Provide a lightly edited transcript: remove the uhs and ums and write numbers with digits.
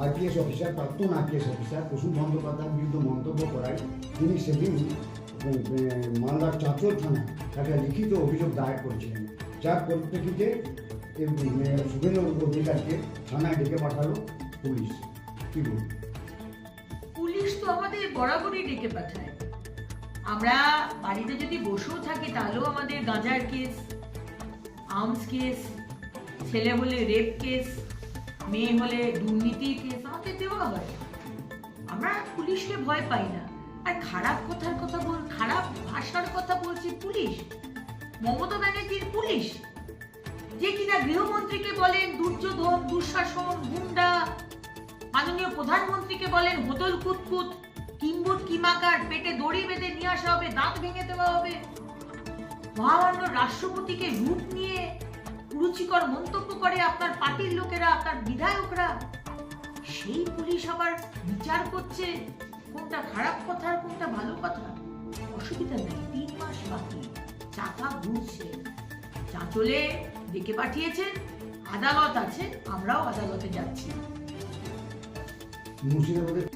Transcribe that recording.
IPS officer, প্রাক্তন IPS officer Prasun বন্দ্যোপাধ্যায়ের বিরুদ্ধে মন্তব্য করায় তিনি সেদিন মালদার চাঁচল থানায় একটা লিখিত অভিযোগ দায়ের করেছিলেন, যার পরিপ্রেক্ষিতে শুভেন্দু অধিকারীকে থানায় ডেকে পাঠালো পুলিশ। কি বলুন? পুলিশ তো আমাদের বরাবরই ডেকে পাঠায়। আমরা বাড়িতে যদি বসেও থাকি তাহলেও আমাদের গাঁজার কেস, আর্মস কেস, ছেলে হলে রেপ কেস, মেয়ে হলে দুর্নীতির কেস আমাদের দেওয়া হয়। আমরা পুলিশকে ভয় পাই না। আর খারাপ খারাপ ভাষার কথা বলছে পুলিশ, মমতা ব্যানার্জির পুলিশ, যে কিনা গৃহমন্ত্রীকে বলেন দুর্যোধন, দুঃশাসন, গুন্ডা, মাননীয় প্রধানমন্ত্রীকে বলেন হোদল কুতকুত, কিম্বুট কিমাকার, পেটে দড়ি বেঁধে নিয়ে আসা হবে, দাঁত ভেঙে দেওয়া হবে। মহামান্য রাষ্ট্রপতিকে রূপ নিয়ে কুরুচিকর মন্তব্য করে আপনার পার্টির লোকেরা, আপনার বিধায়করা। সেই পুলিশ আবার বিচার করছে কোনটা খারাপ কথা আর কোনটা ভালো কথা। অসুবিধা নেই, 3 মাস বাকি, চাকা ঘুরছে। চাঁচলে ডেকে পাঠিয়েছেন, আদালত আছে, আমরাও আদালতে যাচ্ছি। মুর্শিদাবাদের